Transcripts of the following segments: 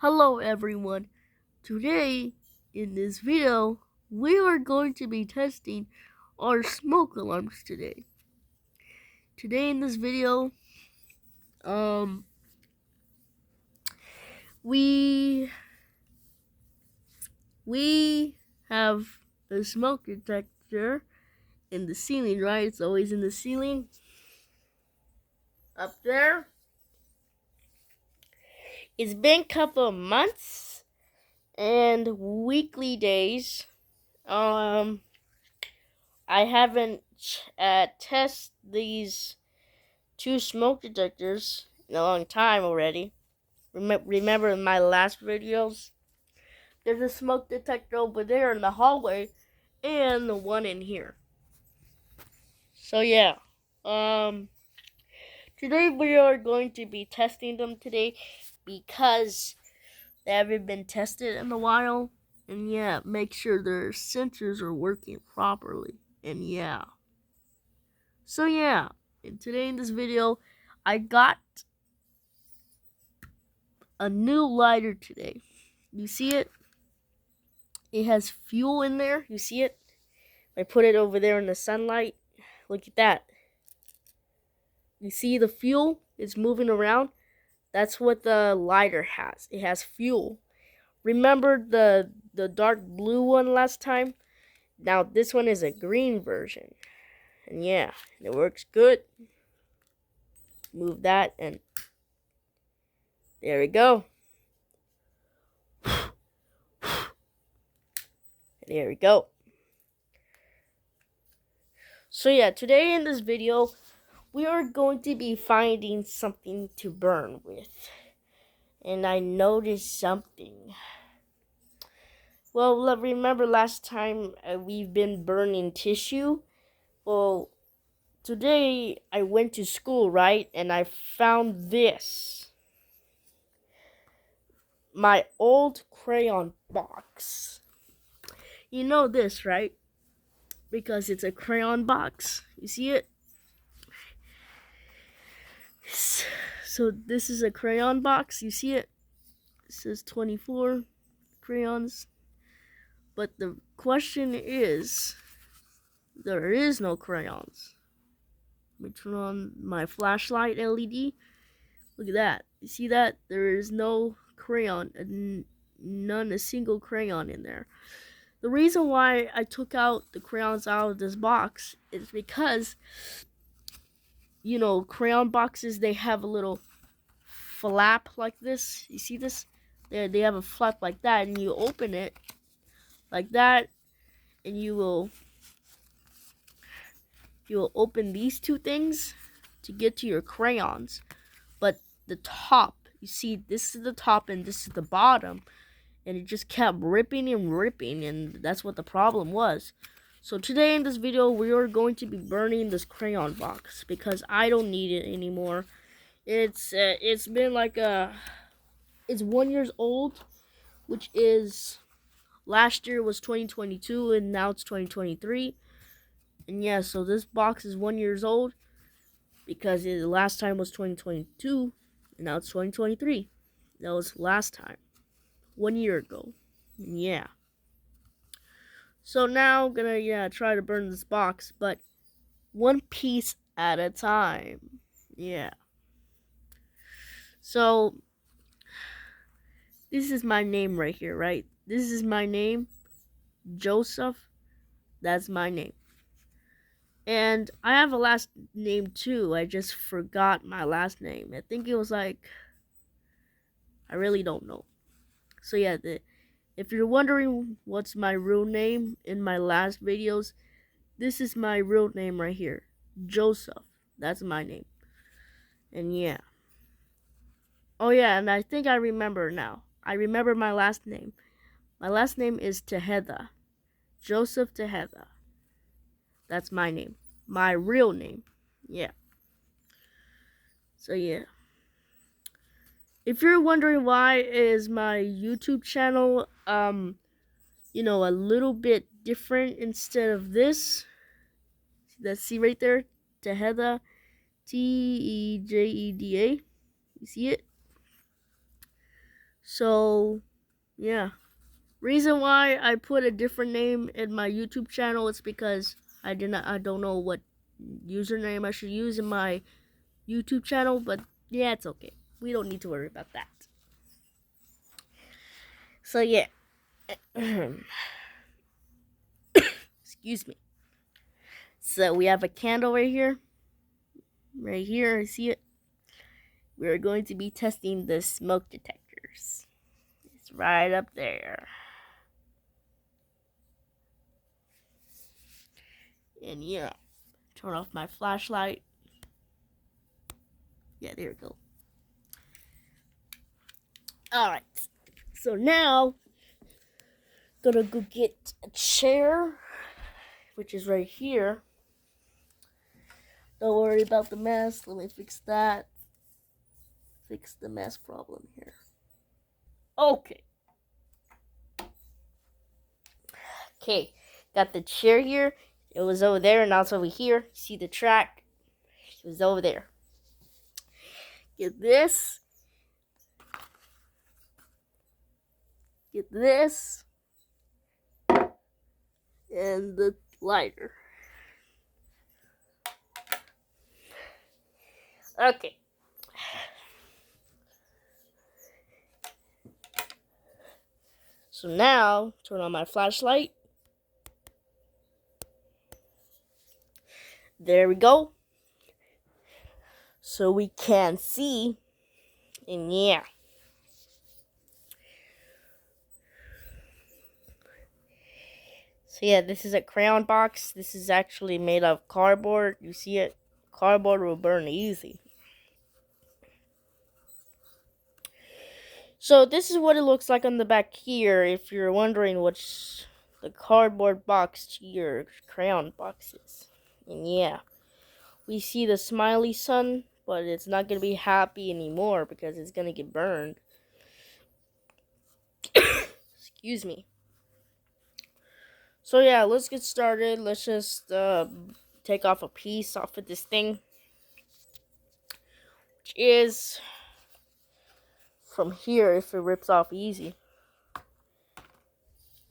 Hello everyone. Today in this video we are going to be testing our smoke alarms today. Today in this video we we have a smoke detector in the ceiling, right? It's always in the ceiling up there. It's been a couple of months and weekly days. I haven't tested these two smoke detectors in a long time already. Remember in my last videos? There's a smoke detector over there in the hallway and the one in here. So yeah. Today we are going to be testing them today because they haven't been tested in a while. And yeah, make sure their sensors are working properly. And yeah. So yeah, and today in this video, I got a new lighter today. You see it? It has fuel in there. You see it? I put it over there in the sunlight. Look at that. You see the fuel? It's moving around. That's what the lighter has. It has fuel. Remember the dark blue one last time? Now this one is a green version. And yeah, it works good. Move that and there we go. There we go. So yeah, today in this video, we are going to be finding something to burn with. And I noticed something. Well, remember last time we've been burning tissue? Well, today I went to school, right? And I found this. My old crayon box. You know this, right? Because it's a crayon box. You see it? So this is a crayon box. You see it? It says 24 crayons. But the question is, there is no crayons. Let me turn on my flashlight LED. Look at that. You see that? There is no crayon, a single crayon in there. The reason why I took out the crayons out of this box is because, you know, crayon boxes, they have a little flap like this. You see this? They have a flap like that, and you open it like that, and you will open these two things to get to your crayons. But the top, you see, this is the top and this is the bottom, and it just kept ripping and ripping, and that's what the problem was. So today in this video, we are going to be burning this crayon box because I don't need it anymore. It's been like it's 1 year old, which is last year was 2022 and now it's 2023. And yeah, so this box is 1 year old because the last time was 2022 and now it's 2023. That was last time, 1 year ago. Yeah. So now I'm gonna try to burn this box, but one piece at a time. Yeah. So this is my name right here, right? This is my name, Joseph. That's my name. And I have a last name too. I just forgot my last name. I think it was like, I really don't know. So yeah, if you're wondering what's my real name in my last videos, this is my real name right here. Joseph. That's my name. And yeah. Oh yeah, and I think I remember now. I remember my last name. My last name is Tejeda. Joseph Tejeda. That's my name. My real name. Yeah. So yeah. If you're wondering why is my YouTube channel a little bit different instead of this. Let's see right there. Tejeda. Tejeda. You see it? So, yeah. Reason why I put a different name in my YouTube channel is because I don't know what username I should use in my YouTube channel, but yeah, it's okay. We don't need to worry about that. So yeah. Excuse me. So we have a candle right here. Right here, see it? We're going to be testing the smoke detectors. It's right up there. And yeah, turn off my flashlight. Yeah, there we go. Alright. So now, gonna go get a chair, which is right here. Don't worry about the mess. Let me fix that. Fix the mess problem here. Okay. Okay. Got the chair here. It was over there, and now it's over here. See the track? It was over there. Get this. Get this. And the lighter. Okay. So now, turn on my flashlight. There we go. So we can see. And yeah. So yeah, this is a crayon box. This is actually made of cardboard. You see it? Cardboard will burn easy. So this is what it looks like on the back here. If you're wondering what's the cardboard box to your crayon box is. And yeah, we see the smiley sun, but it's not going to be happy anymore because it's going to get burned. Excuse me. So yeah, let's get started. Let's just take off a piece off of this thing, which is from here if it rips off easy.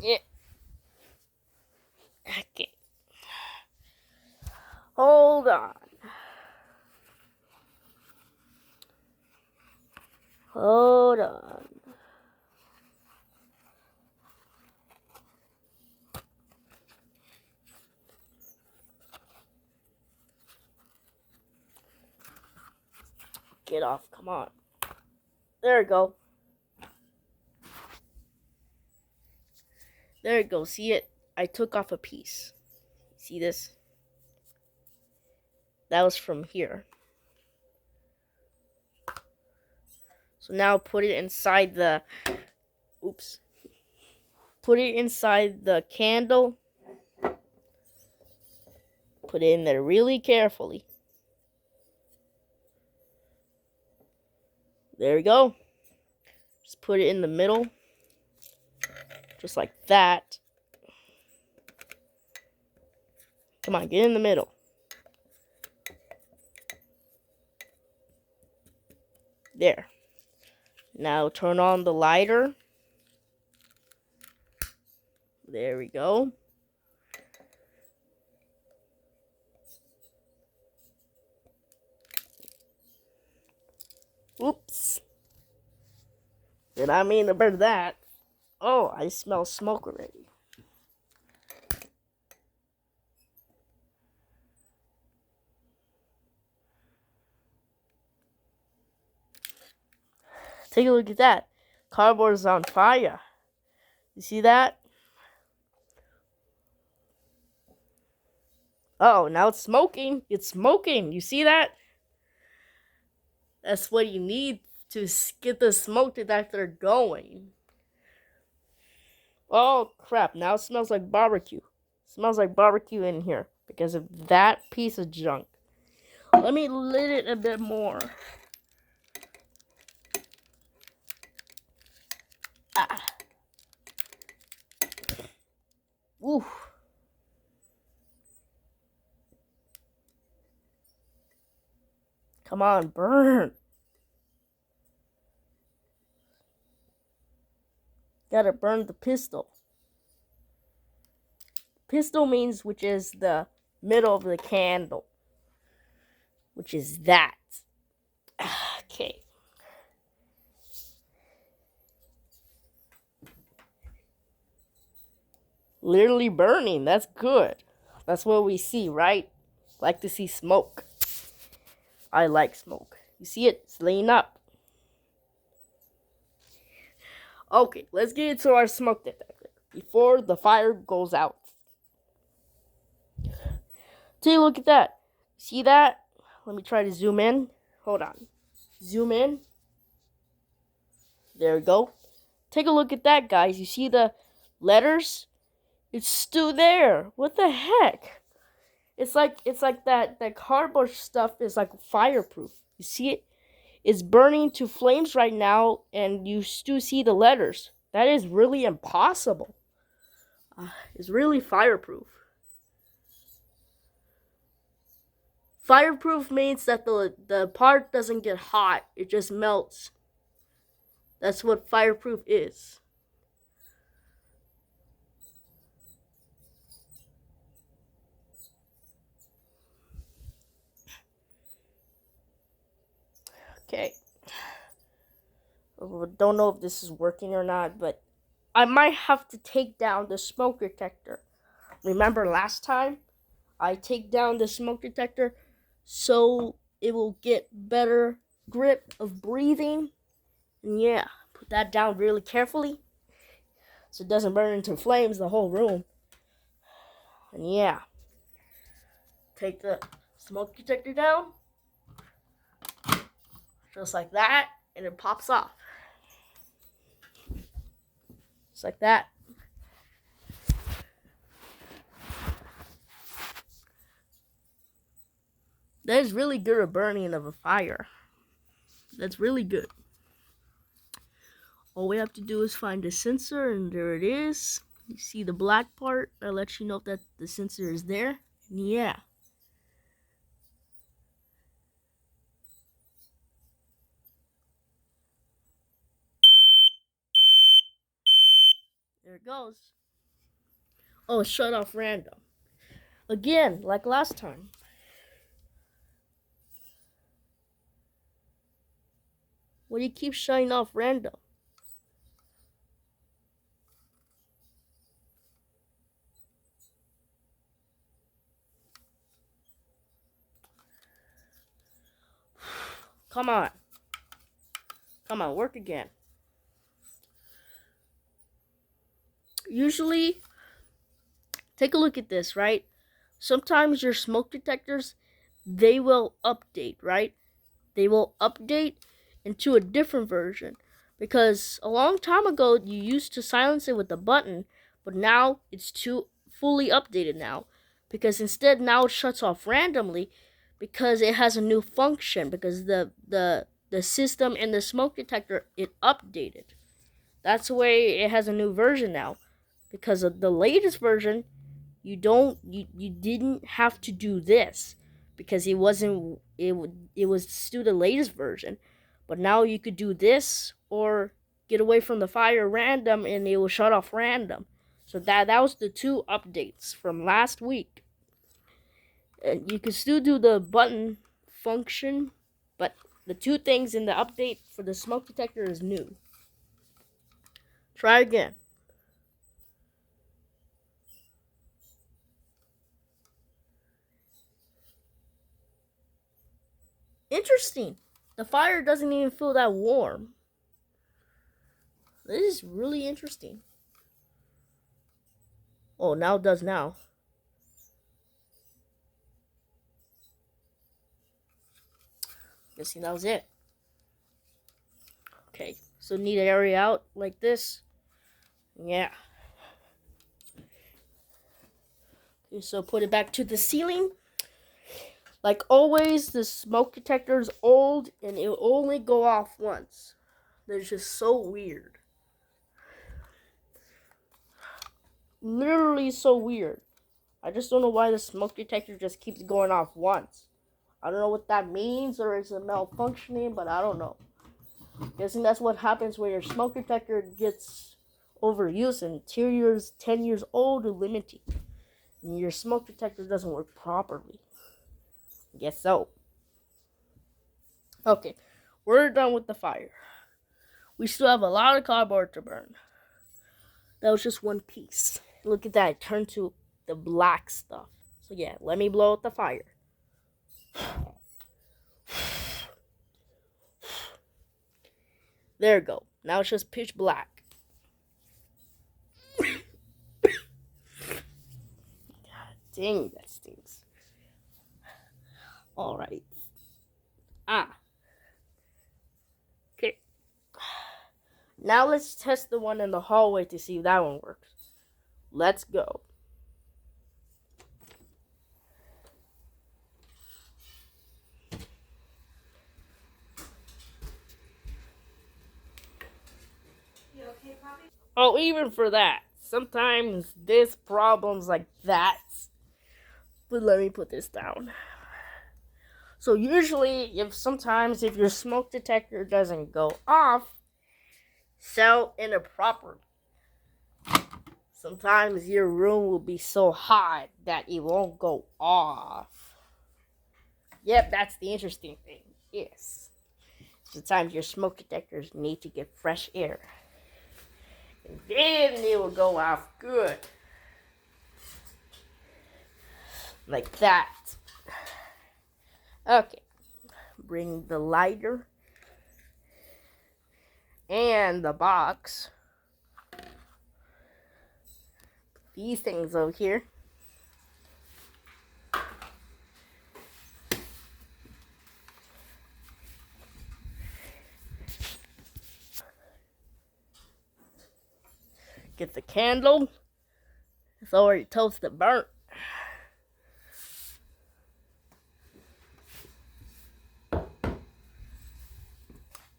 Yeah. Okay. Hold on. Hold on. Get off. Come on. There we go. There we go. See it? I took off a piece. See this? That was from here. So now put it inside the... Oops. Put it inside the candle. Put it in there really carefully. There we go. Just put it in the middle. Just like that. Come on, get in the middle. There. Now turn on the lighter. There we go. Oops. Did I mean to burn that? Oh, I smell smoke already. Take a look at that. Cardboard is on fire. You see that? Oh, now it's smoking. It's smoking. You see that? That's what you need to get the smoke detector going. Oh, crap. Now it smells like barbecue. It smells like barbecue in here because of that piece of junk. Let me lit it a bit more. Ah. Ooh. Come on, burn. Gotta burn the pistol. Pistol means which is the middle of the candle, which is that. Okay. Literally burning. That's good. That's what we see, right? Like to see smoke. I like smoke. You see it? It's laying up. Okay, let's get into our smoke detector before the fire goes out. Take a look at that. See that? Let me try to zoom in. Hold on. Zoom in. There we go. Take a look at that, guys. You see the letters? It's still there. What the heck? It's like that cardboard stuff is like fireproof. You see it? It's burning to flames right now, and you still see the letters. That is really impossible. It's really fireproof. Fireproof means that the part doesn't get hot. It just melts. That's what fireproof is. Okay. Don't know if this is working or not, but I might have to take down the smoke detector. Remember last time? I take down the smoke detector so it will get better grip of breathing. And yeah, put that down really carefully so it doesn't burn into flames the whole room. And yeah, take the smoke detector down just like that, and it pops off. Just like that. That is really good at burning of a fire. That's really good. All we have to do is find the sensor, and there it is. You see the black part that lets you know that the sensor is there. And yeah. There it goes. Oh, shut off random. Again, like last time. What do you keep shutting off random? Come on. Come on, work again. Usually, take a look at this, right? Sometimes your smoke detectors, they will update, right? They will update into a different version. Because a long time ago, you used to silence it with a button, but now it's too fully updated now. Because instead, now it shuts off randomly because it has a new function. Because the system and the smoke detector, it updated. That's the way it has a new version now. Because of the latest version, you didn't have to do this because it was still the latest version, but now you could do this or get away from the fire random and it will shut off random. So that was the two updates from last week. And you can still do the button function, but the two things in the update for the smoke detector is new. Try again. Interesting. The fire doesn't even feel that warm. This is really interesting. Oh, now it does now. Guessing that was it. Okay, so need an area out like this. Yeah. Okay, so put it back to the ceiling. Like always, the smoke detector is old and it will only go off once. That's just so weird. Literally so weird. I just don't know why the smoke detector just keeps going off once. I don't know what that means, or is it malfunctioning, but I don't know. Guessing that's what happens when your smoke detector gets overused and 10 years old or limited. And your smoke detector doesn't work properly. Guess so. Okay, we're done with the fire. We still have a lot of cardboard to burn. That was just one piece. Look at that, it turned to the black stuff. So yeah, let me blow out the fire. There we go. Now it's just pitch black. God dang, that stinks. Alright. Okay. Now let's test the one in the hallway to see if that one works. Let's go. Oh, even for that. Sometimes there's problems like that. But let me put this down. So usually, if your smoke detector doesn't go off, so inappropriate. Sometimes your room will be so hot that it won't go off. Yep, that's the interesting thing. Yes. Sometimes your smoke detectors need to get fresh air. And then they will go off good. Like that. Okay. Bring the lighter and the box. These things over here. Get the candle. It's already toasted burnt.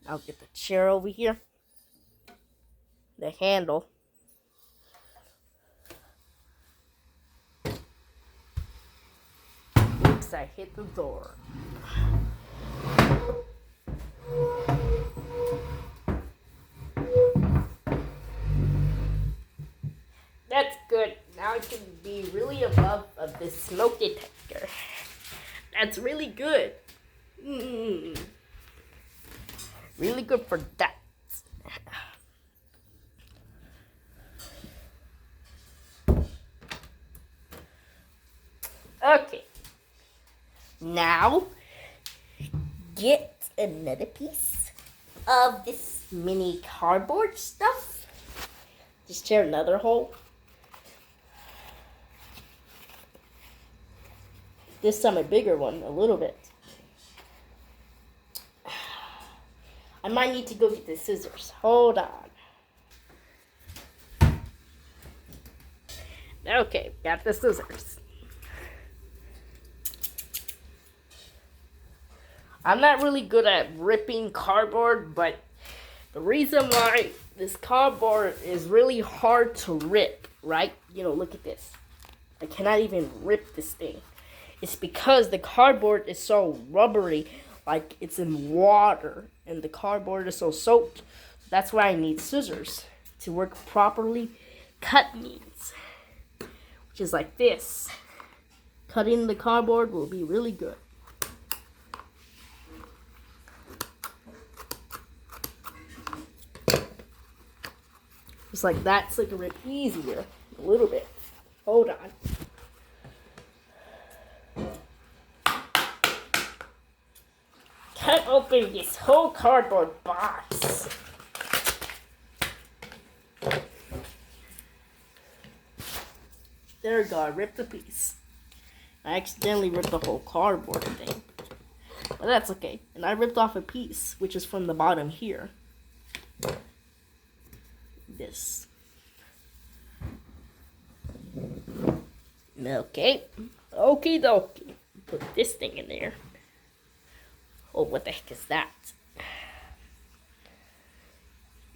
I'll get the chair over here. The handle. Oops, I hit the door. That's good. Now I can be really above of this smoke detector. That's really good. Really good for that. Okay. Now, get another piece of this mini cardboard stuff. Just tear another hole. This time a bigger one, a little bit. I might need to go get the scissors. Hold on. Okay, got the scissors. I'm not really good at ripping cardboard, but the reason why this cardboard is really hard to rip, right? Look at this. I cannot even rip this thing. It's because the cardboard is so rubbery, like it's in water, and the cardboard is so soaked. That's why I need scissors to work properly. Cut means, which is like this. Cutting the cardboard will be really good. Just like that, so it can rip easier. A little bit. Hold on. Cut open this whole cardboard box. There we go, I ripped the piece. I accidentally ripped the whole cardboard thing. But that's okay. And I ripped off a piece, which is from the bottom here. This. Okay. Okie dokie. Put this thing in there. Oh, what the heck is that?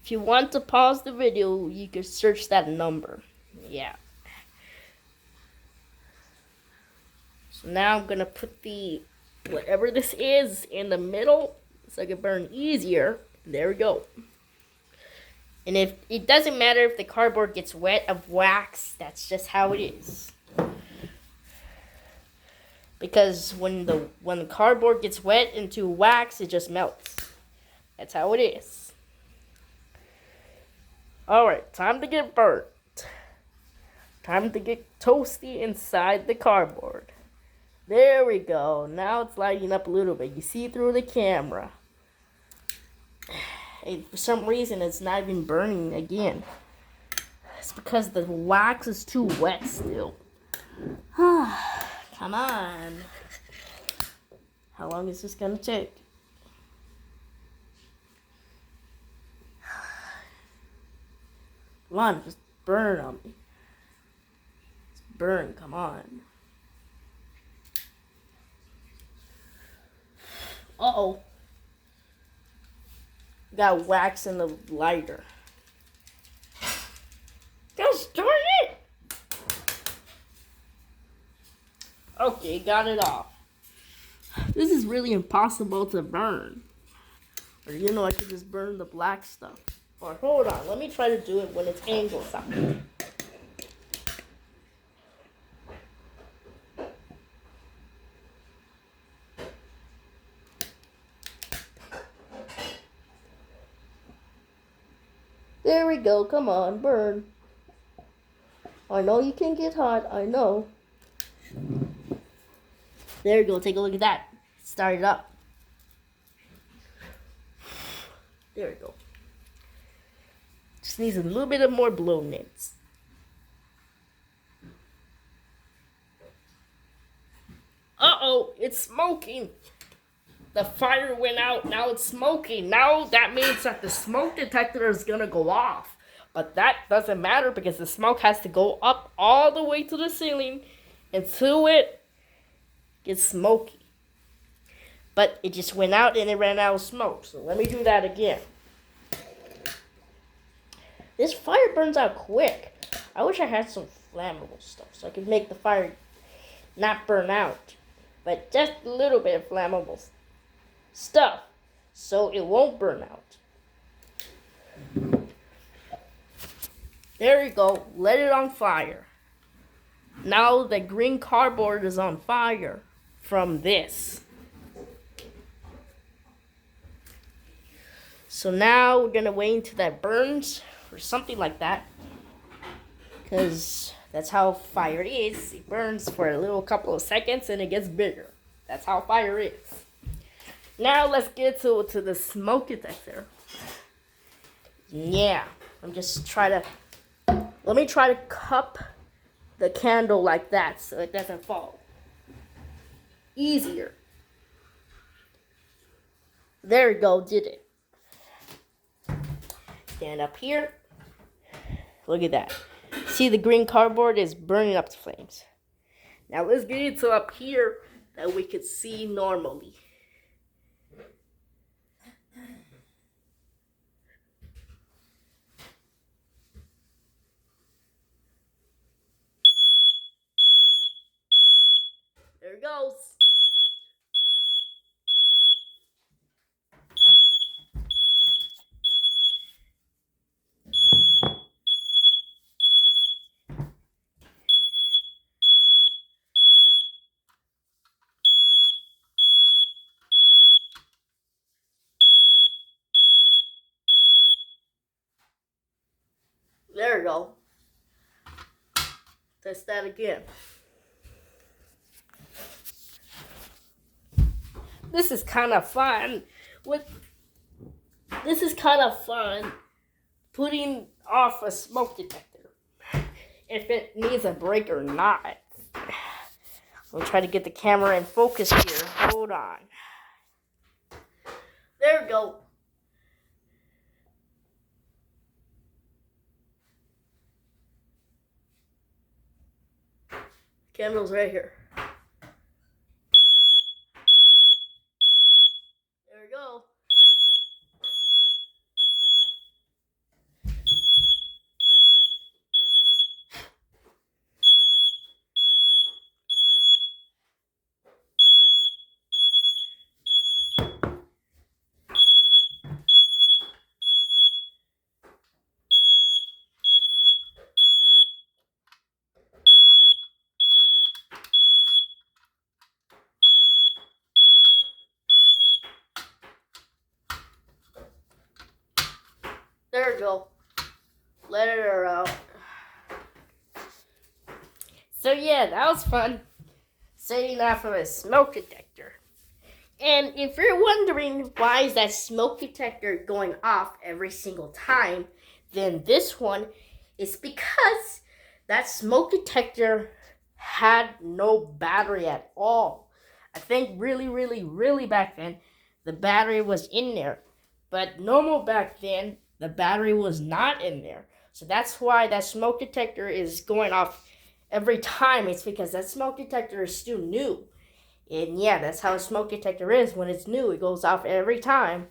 If you want to pause the video, you can search that number. Yeah. So now I'm gonna put the whatever this is in the middle so I can burn easier. There we go. And if it doesn't matter if the cardboard gets wet of wax, that's just how it is. Because when the cardboard gets wet into wax, it just melts. That's how it is. Alright, time to get burnt. Time to get toasty inside the cardboard. There we go. Now it's lighting up a little bit. You see through the camera. And for some reason, it's not even burning again. It's because the wax is too wet still. Come on. How long is this gonna take? Come on, just burn on me. Just burn, come on. Uh-oh. Got wax in the lighter. Just darn it! Okay, got it off. This is really impossible to burn. Or I could just burn the black stuff. Or hold on, let me try to do it when it's angled up. There we go, come on, burn. I know you can get hot, I know. There you go, take a look at that. Start it up. There we go. Just needs a little bit of more blow nits. Uh-oh, it's smoking. The fire went out, now it's smoking. Now that means that the smoke detector is gonna go off. But that doesn't matter because the smoke has to go up all the way to the ceiling until it gets smoky. But it just went out and it ran out of smoke. So let me do that again. This fire burns out quick. I wish I had some flammable stuff so I could make the fire not burn out. But just a little bit of flammable stuff so it won't burn out. There you go. Let it on fire. Now the green cardboard is on fire from this. So now we're going to wait until that burns or something like that. Because that's how fire is. It burns for a little couple of seconds and it gets bigger. That's how fire is. Now let's get to the smoke detector. Yeah, let me try to cup the candle like that so it doesn't fall. Easier. There we go, did it. Stand up here. Look at that. See, the green cardboard is burning up the flames. Now let's get it to up here that we could see normally. There it goes. There we go. Test that again. This is kind of fun. This is kind of fun putting off a smoke detector. If it needs a break or not. I'll try to get the camera in focus here. Hold on. There we go. Candle's right here. There we go. There we go. Let it out. So yeah, that was fun. Setting off of a smoke detector. And if you're wondering why is that smoke detector going off every single time, then this one is because that smoke detector had no battery at all. I think really back then, the battery was in there. But normal back then, the battery was not in there. So that's why that smoke detector is going off every time. It's because that smoke detector is still new. And yeah, that's how a smoke detector is. When it's new, it goes off every time.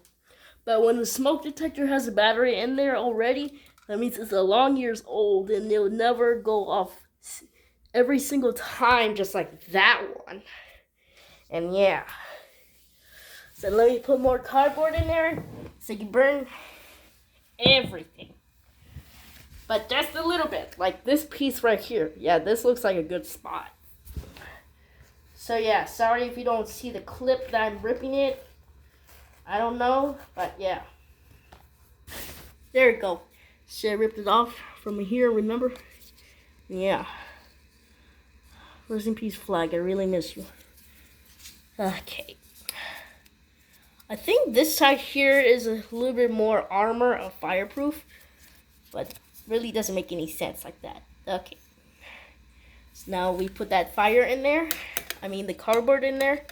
But when the smoke detector has a battery in there already, that means it's a long years old and it'll never go off every single time just like that one. And yeah. So let me put more cardboard in there so you can burn everything. But just a little bit, like this piece right here. Yeah, this looks like a good spot. So yeah, sorry if you don't see the clip that I'm ripping it. I don't know, but yeah. There we go. See, I ripped it off from here, remember? Yeah. Rest in peace, flag. I really miss you. Okay. I think this side here is a little bit more armor of fireproof, but really doesn't make any sense like that. Okay. So now we put that fire in there. The cardboard in there.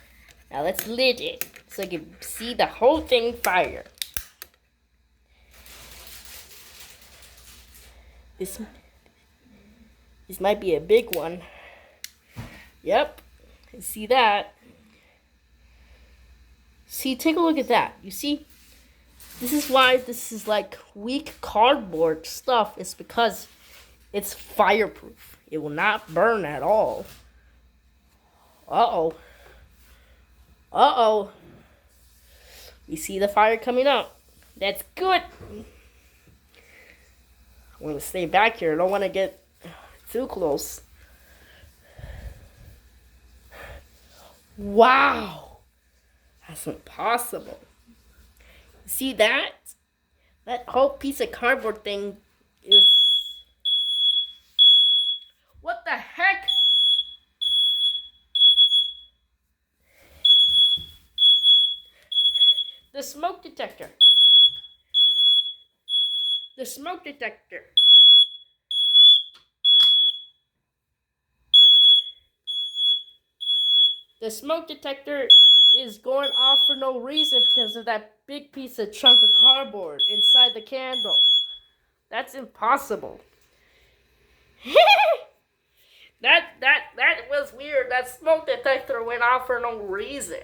Now let's lid it so you can see the whole thing fire. This might be a big one. Yep. You see that? See, take a look at that. You see? This is why this is like weak cardboard stuff. It's because it's fireproof. It will not burn at all. Uh-oh. Uh-oh. You see the fire coming up. That's good. I'm going to stay back here. I don't want to get too close. Wow. That's impossible. See that? That whole piece of cardboard thing is... What the heck? The smoke detector. The smoke detector. The smoke detector is going off for no reason because of that big piece of chunk of cardboard inside the candle. That's impossible. That was weird. That smoke detector went off for no reason.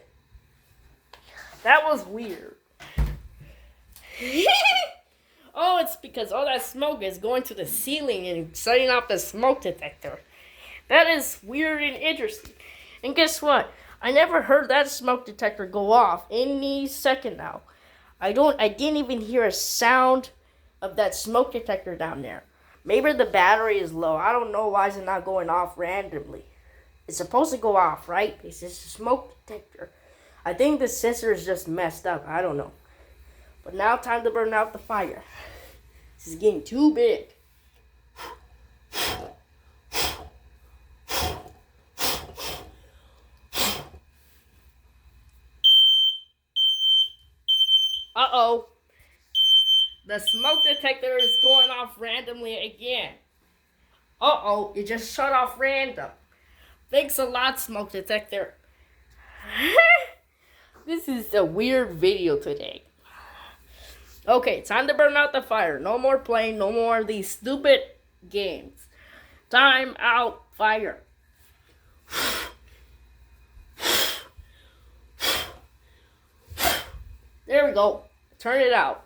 That was weird. Oh, it's because all that smoke is going to the ceiling and setting off the smoke detector. That is weird and interesting. And guess what? I never heard that smoke detector go off any second now. I didn't even hear a sound of that smoke detector down there. Maybe the battery is low. I don't know why it's not going off randomly. It's supposed to go off, right? It's just a smoke detector. I think the sensor is just messed up. I don't know. But now time to burn out the fire. This is getting too big. Uh-oh. The smoke detector is going off randomly again. Uh-oh, it just shut off random. Thanks a lot, smoke detector. This is a weird video today. Okay, time to burn out the fire. No more playing, no more of these stupid games. Time out, fire. There we go. Turn it out.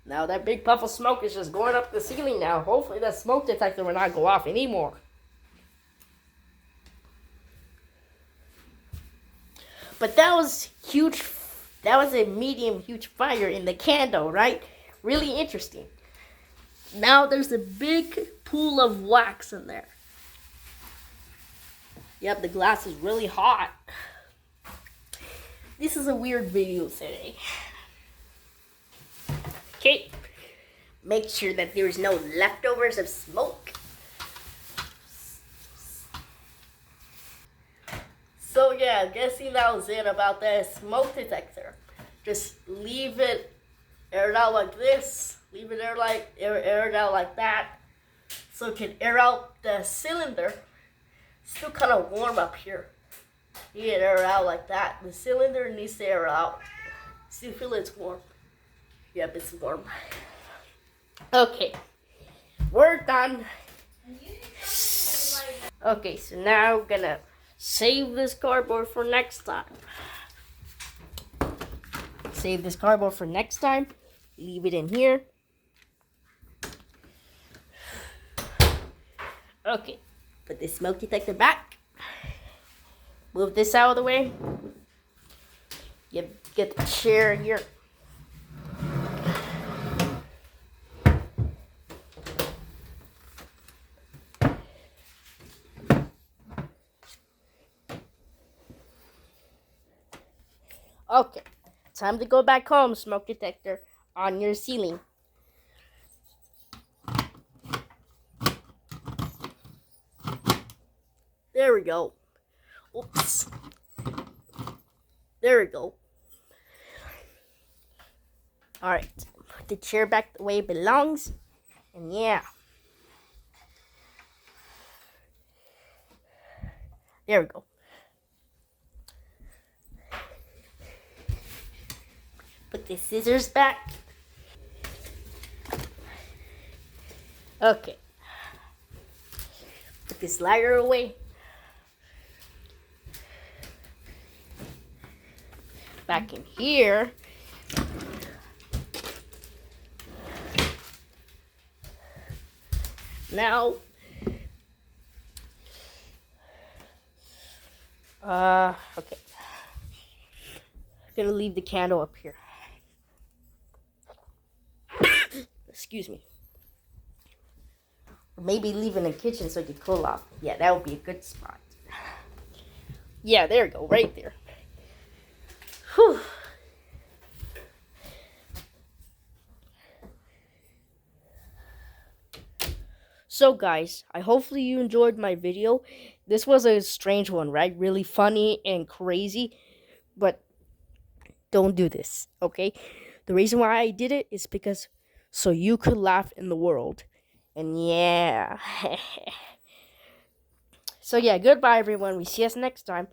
Now that big puff of smoke is just going up the ceiling now. Hopefully that smoke detector will not go off anymore. But that was huge. That was a medium huge fire in the candle, right? Really interesting. Now there's a big pool of wax in there. Yep, the glass is really hot. This is a weird video today. Okay. Make sure that there is no leftovers of smoke. So yeah, guessing that was it about the smoke detector. Just leave it aired out like this. Leave it aired out like that, so it can air out the cylinder. It's still kind of warm up here. You get air out like that. The cylinder needs to air out. See, feel it's warm. Yep, it's warm. Okay, we're done. Okay, so now we're gonna save this cardboard for next time. Save this cardboard for next time. Leave it in here. Okay, put the smoke detector back. Move this out of the way. Get the chair here. Okay, time to go back home. Smoke detector on your ceiling. There we go. Oops. There we go. Alright, put the chair back the way it belongs. And yeah. There we go. Put the scissors back. Okay. Put this lighter away. Back in here. Now, okay. I'm gonna leave the candle up here. Excuse me. Or maybe leave it in the kitchen so it can cool off. Yeah, that would be a good spot. Yeah, there we go, right there. Whew. So guys, I hopefully you enjoyed my video. This was a strange one, right? Really funny and crazy, but don't do this, okay? The reason why I did it is because so you could laugh in the world. And yeah. So yeah, goodbye everyone. We see us next time.